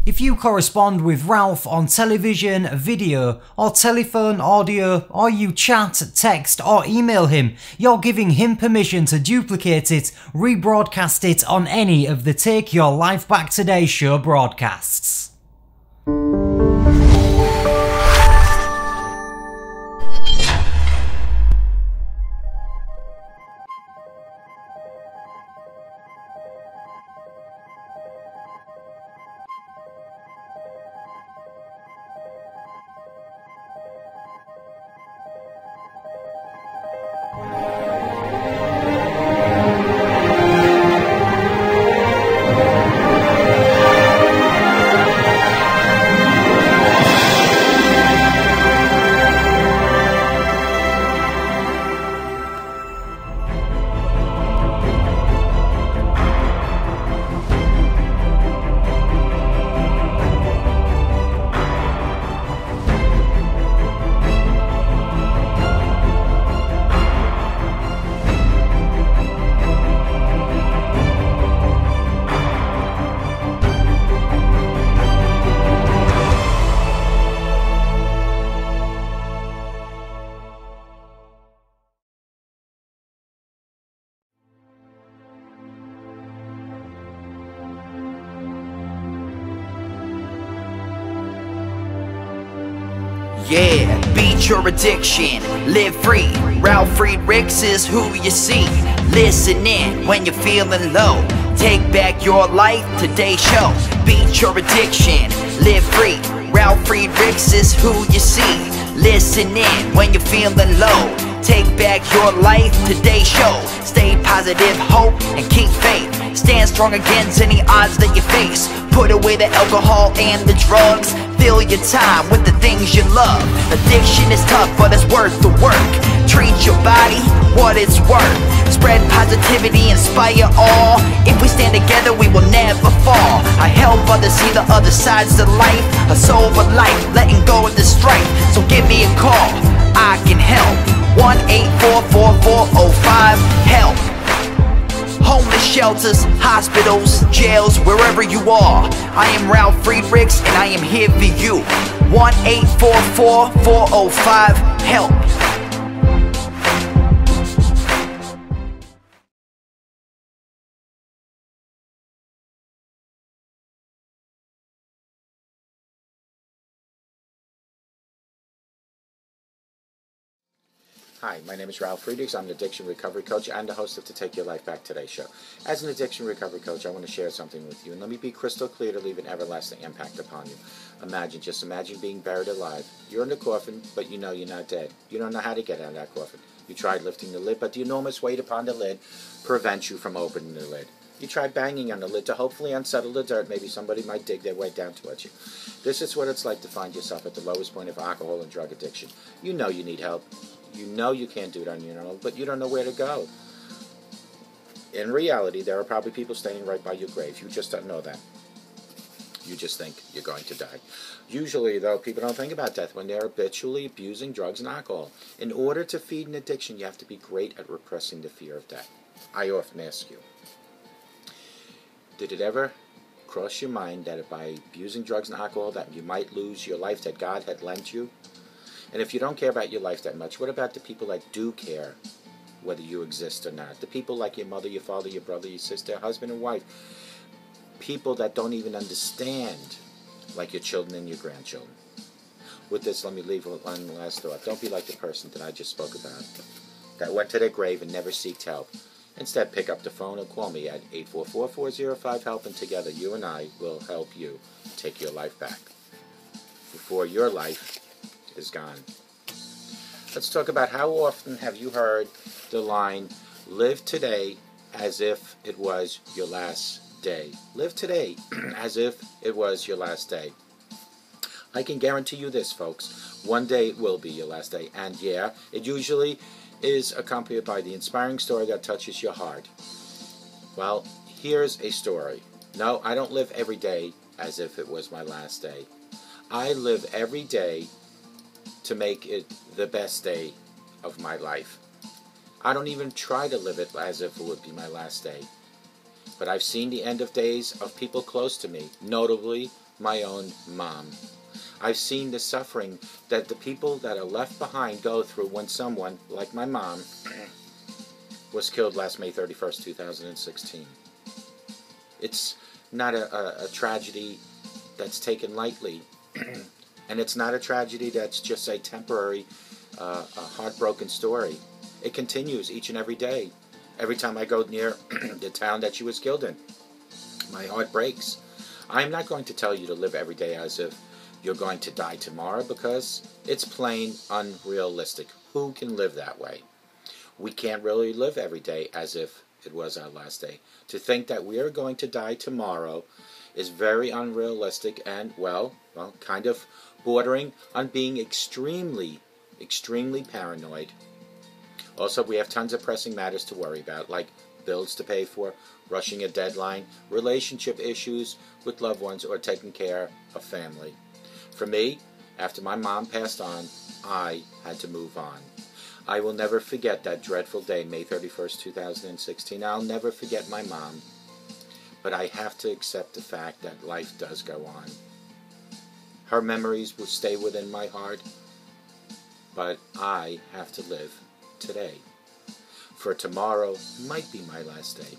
If you correspond with Ralf on television, video, or telephone, audio, or you chat, text, or email him, you're giving him permission to duplicate it, rebroadcast it on any of the Take Your Life Back Today show broadcasts. Yeah, beat your addiction, live free. Ralf Friedrichs is who you see. Listen in when you're feeling low. Take back your life, today's show. Beat your addiction, live free. Ralf Friedrichs is who you see. Listen in when you're feeling low. Take back your life, today's show. Stay positive, hope, and keep faith. Stand strong against any odds that you face. Put away the alcohol and the drugs. Fill your time with the things you love. Addiction is tough, but it's worth the work. Treat your body what it's worth. Spread positivity, inspire all. If we stand together, we will never fall. I help others see the other sides to life. A sober life, letting go of the strife. So give me a call, I can help. 1-844-4405-HELP. Homeless shelters, hospitals, jails, wherever you are. I am Ralf Friedrichs and I am here for you. 1-844-405-HELP. Hi, my name is Ralf Friedrichs. I'm an addiction recovery coach and the host of the Take Your Life Back Today show. As an addiction recovery coach, I want to share something with you, and let me be crystal clear to leave an everlasting impact upon you. Just imagine being buried alive. You're in the coffin, but you know you're not dead. You don't know how to get out of that coffin. You tried lifting the lid, but the enormous weight upon the lid prevents you from opening the lid. You tried banging on the lid to hopefully unsettle the dirt. Maybe somebody might dig their way down towards you. This is what it's like to find yourself at the lowest point of alcohol and drug addiction. You know you need help. You know you can't do it on your own, but you don't know where to go. In reality, there are probably people standing right by your grave. You just don't know that. You just think you're going to die. Usually, though, people don't think about death when they're habitually abusing drugs and alcohol. In order to feed an addiction, you have to be great at repressing the fear of death. I often ask you, did it ever cross your mind that by abusing drugs and alcohol that you might lose your life that God had lent you? And if you don't care about your life that much, what about the people that do care whether you exist or not? The people like your mother, your father, your brother, your sister, husband and wife. People that don't even understand, like your children and your grandchildren. With this, let me leave one last thought. Don't be like the person that I just spoke about, that went to their grave and never sought help. Instead, pick up the phone and call me at 844-405-HELP, and together you and I will help you take your life back before your life is gone. Let's talk about how often have you heard the line, live today as if it was your last day. Live today as if it was your last day. I can guarantee you this, folks. One day it will be your last day. And yeah, it usually is accompanied by the inspiring story that touches your heart. Well, here's a story. No, I don't live every day as if it was my last day. I live every day to make it the best day of my life. I don't even try to live it as if it would be my last day. But I've seen the end of days of people close to me, notably my own mom. I've seen the suffering that the people that are left behind go through when someone, like my mom, was killed last May 31st, 2016. It's not a tragedy that's taken lightly, and it's not a tragedy that's just a temporary, a heartbroken story. It continues each and every day. Every time I go near the town that she was killed in, my heart breaks. I'm not going to tell you to live every day as if you're going to die tomorrow, because it's plain unrealistic. Who can live that way? We can't really live every day as if it was our last day. To think that we are going to die tomorrow is very unrealistic and, well, kind of bordering on being extremely, extremely paranoid. Also, we have tons of pressing matters to worry about, like bills to pay for, rushing a deadline, relationship issues with loved ones, or taking care of family. For me, after my mom passed on, I had to move on. I will never forget that dreadful day, May 31st, 2016. I'll never forget my mom. But I have to accept the fact that life does go on. Her memories will stay within my heart, but I have to live today. For tomorrow might be my last day.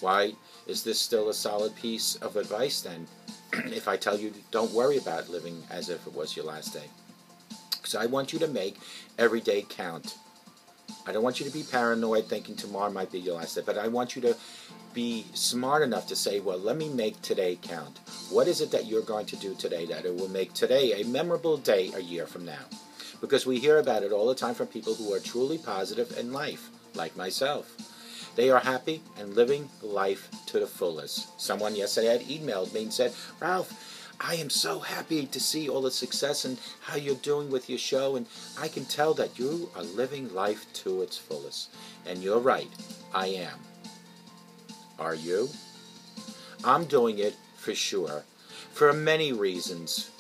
Why is this still a solid piece of advice then, if I tell you don't worry about living as if it was your last day? Because I want you to make every day count. I don't want you to be paranoid thinking tomorrow might be your last day, but I want you to be smart enough to say, well, let me make today count. What is it that you're going to do today that it will make today a memorable day a year from now? Because we hear about it all the time from people who are truly positive in life, like myself. They are happy and living life to the fullest. Someone yesterday had emailed me and said, Ralph, I am so happy to see all the success and how you're doing with your show, and I can tell that you are living life to its fullest. And you're right, I am. Are you? I'm doing it for sure, for many reasons.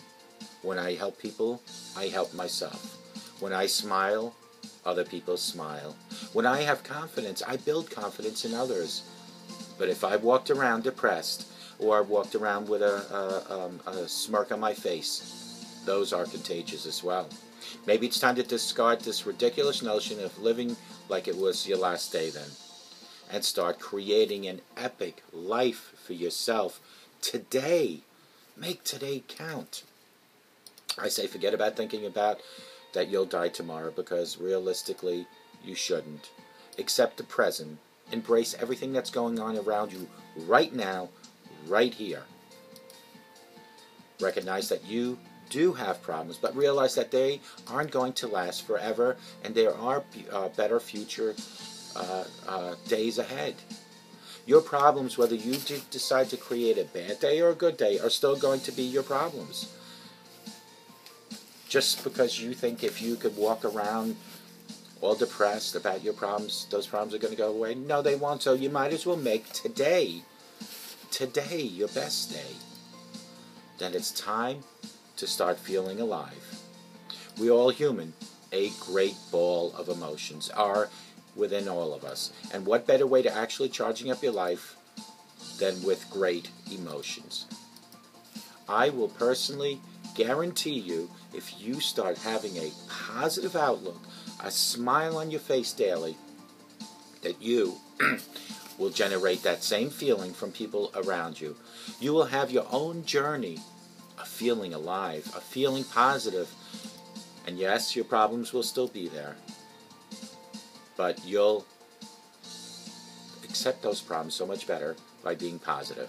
When I help people, I help myself. When I smile, other people smile. When I have confidence, I build confidence in others. But if I walked around depressed, or I walked around with a smirk on my face, those are contagious as well. Maybe it's time to discard this ridiculous notion of living like it was your last day then, and start creating an epic life for yourself today. Make today count. I say forget about thinking about that you'll die tomorrow, because realistically you shouldn't. Accept the present. Embrace everything that's going on around you right now, right here. Recognize that you do have problems, but realize that they aren't going to last forever, and there are better future days ahead. Your problems, whether you decide to create a bad day or a good day, are still going to be your problems. Just because you think if you could walk around all depressed about your problems, those problems are going to go away. No, they won't. So you might as well make today your best day. Then it's time to start feeling alive. We're all human. A great ball of emotions are within all of us. And what better way to actually charging up your life than with great emotions? I will personally guarantee you, if you start having a positive outlook, a smile on your face daily, that you will generate that same feeling from people around you. You will have your own journey of feeling alive, of feeling positive. And yes, your problems will still be there, but you'll accept those problems so much better by being positive.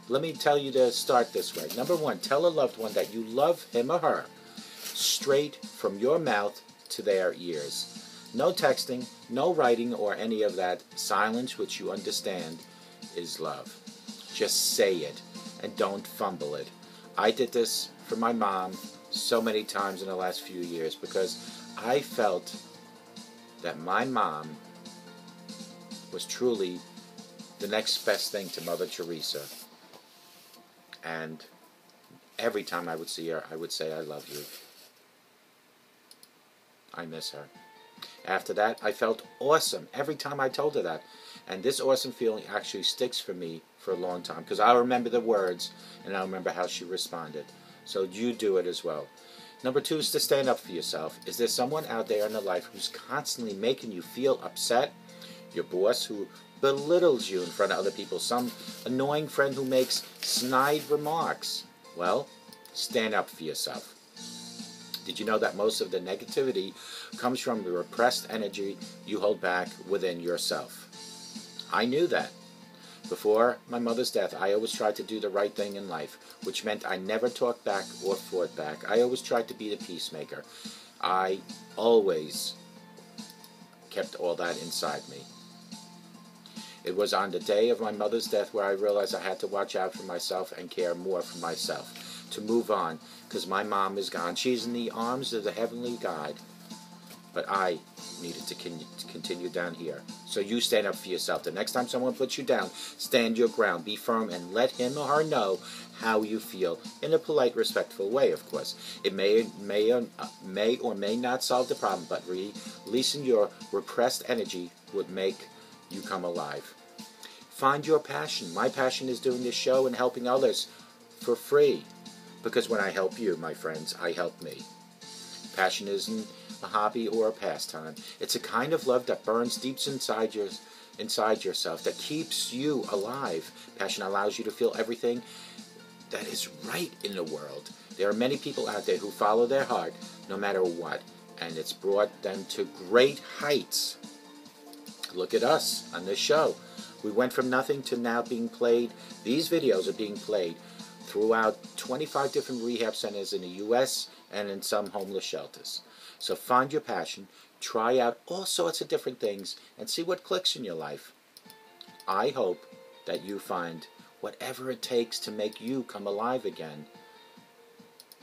Let me tell you to start this way. Number one, tell a loved one that you love him or her straight from your mouth to their ears. No texting, no writing, or any of that. Silence, which you understand, is love. Just say it, and don't fumble it. I did this for my mom so many times in the last few years, because I felt that my mom was truly the next best thing to Mother Teresa. And every time I would see her, I would say, I love you. I miss her. After that, I felt awesome every time I told her that. And this awesome feeling actually sticks for me for a long time, because I remember the words and I remember how she responded. So you do it as well. Number 2 is to stand up for yourself. Is there someone out there in your life who's constantly making you feel upset? Your boss who belittles you in front of other people? Some annoying friend who makes snide remarks? Well, stand up for yourself. Did you know that most of the negativity comes from the repressed energy you hold back within yourself? I knew that. Before my mother's death, I always tried to do the right thing in life, which meant I never talked back or fought back. I always tried to be the peacemaker. I always kept all that inside me. It was on the day of my mother's death where I realized I had to watch out for myself and care more for myself, to move on, because my mom is gone. She's in the arms of the heavenly guide. But I needed to continue down here. So you stand up for yourself. The next time someone puts you down, stand your ground. Be firm and let him or her know how you feel, in a polite, respectful way, of course. It may or may not solve the problem, but releasing your repressed energy would make you come alive. Find your passion. My passion is doing this show and helping others for free. Because when I help you, my friends, I help me. Passion isn't a hobby or a pastime. It's a kind of love that burns deep inside yourself, that keeps you alive. Passion allows you to feel everything that is right in the world. There are many people out there who follow their heart no matter what, and it's brought them to great heights. Look at us on this show. We went from nothing to now being played. These videos are being played throughout 25 different rehab centers in the U.S. and in some homeless shelters. So find your passion, try out all sorts of different things, and see what clicks in your life. I hope that you find whatever it takes to make you come alive again.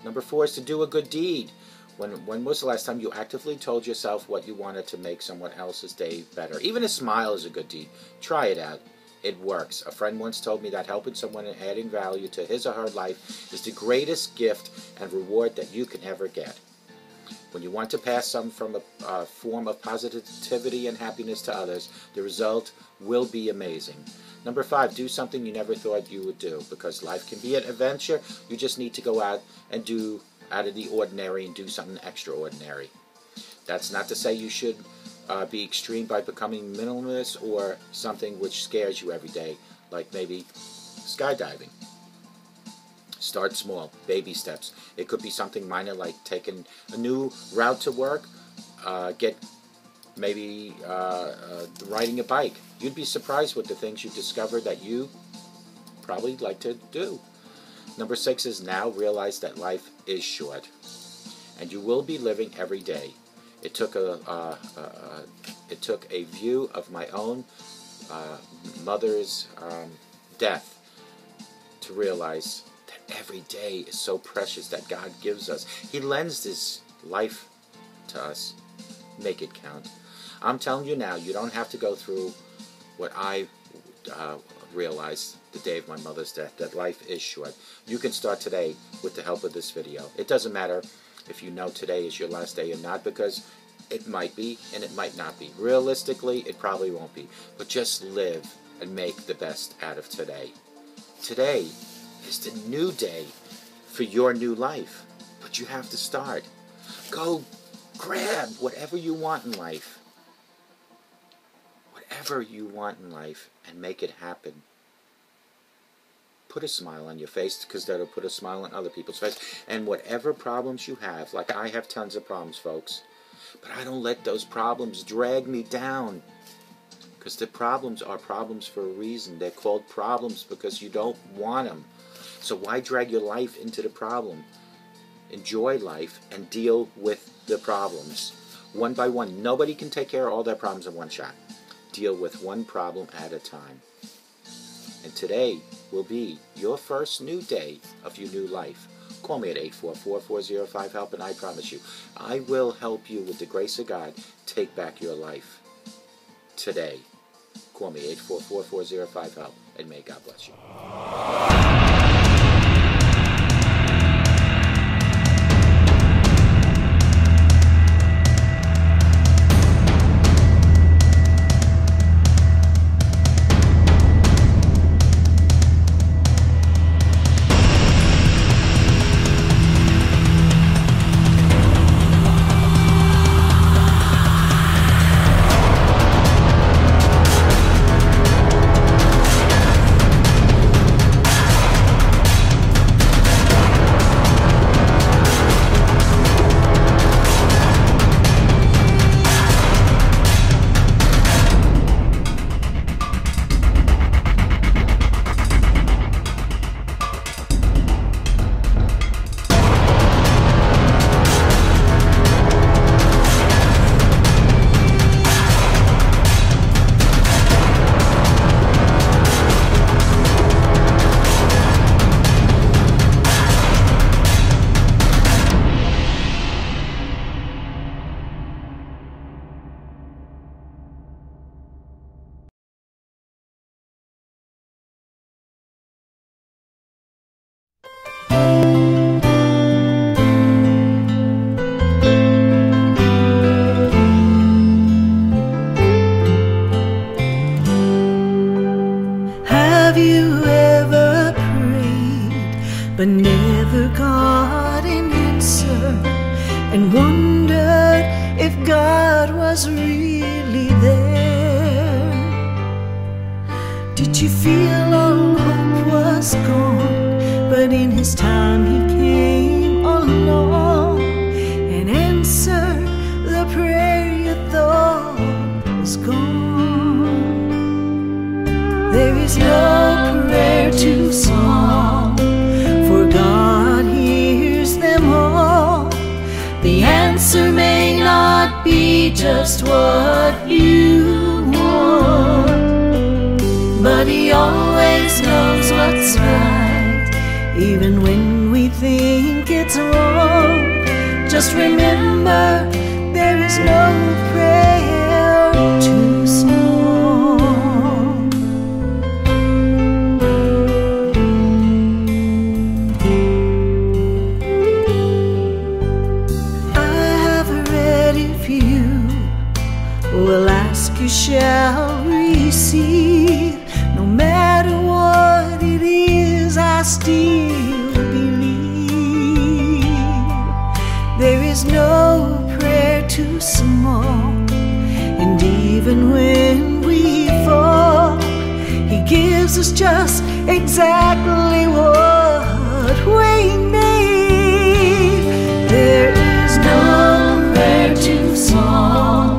Number 4 is to do a good deed. When was the last time you actively told yourself what you wanted to make someone else's day better? Even a smile is a good deed. Try it out. It works. A friend once told me that helping someone and adding value to his or her life is the greatest gift and reward that you can ever get. When you want to pass some from a form of positivity and happiness to others, the result will be amazing. Number 5, do something you never thought you would do, because life can be an adventure. You just need to go out and do out of the ordinary and do something extraordinary. That's not to say you should be extreme by becoming minimalist or something which scares you every day, like maybe skydiving. Start small, baby steps. It could be something minor like taking a new route to work, maybe riding a bike. You'd be surprised with the things you discover that you probably like to do. Number 6 is now realize that life is short, and you will be living every day. It took a view of my own mother's death to realize that every day is so precious that God gives us. He lends this life to us. Make it count. I'm telling you now, you don't have to go through what I realized the day of my mother's death, that life is short. You can start today with the help of this video. It doesn't matter if you know today is your last day or not, because it might be and it might not be. Realistically, it probably won't be. But just live and make the best out of today. Today is the new day for your new life. But you have to start. Go grab whatever you want in life. Whatever you want in life, and make it happen. Put a smile on your face, because that'll put a smile on other people's face. And whatever problems you have, like I have tons of problems, folks, but I don't let those problems drag me down, because the problems are problems for a reason. They're called problems because you don't want them. So why drag your life into the problem? Enjoy life and deal with the problems one by one. Nobody can take care of all their problems in one shot. Deal with one problem at a time. And today will be your first new day of your new life. Call me at 844-405-HELP, and I promise you, I will help you with the grace of God take back your life today. Call me 844-405-HELP, and may God bless you. and wondered if God was really there? Did you feel all hope was gone, but in His time He came along and answered the prayer you thought was gone? There is no prayer too small, for God hears them all. The answer may not be just what you want, but He always knows what's right, even when we think it's wrong. Just remember, there is no prayer too small. I have read if you will ask, you shall receive. No matter what it is, I still believe. There is no prayer too small, and even when we fall, He gives us just exactly what we need. There is no prayer too small,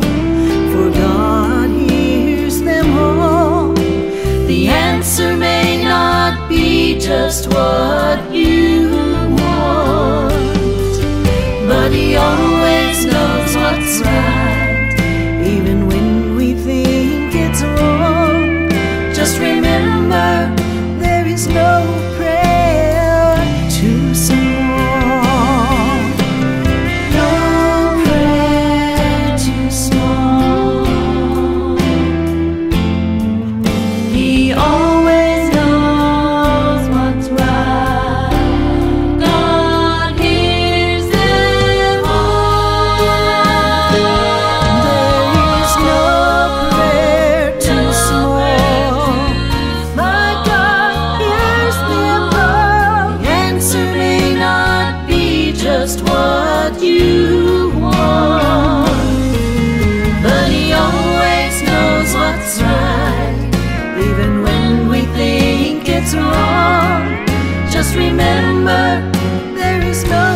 for God hears them all. The answer may not be just what you want, but He always knows what's right, even when we think it's wrong. Just remember, there is no prayer too small. No prayer too small. He always knows what's right. God hears them all. There is no prayer too small. My God hears them all. The answer may not be just what you want, but He always knows what's right, even when we think it's wrong. Just remember, there is no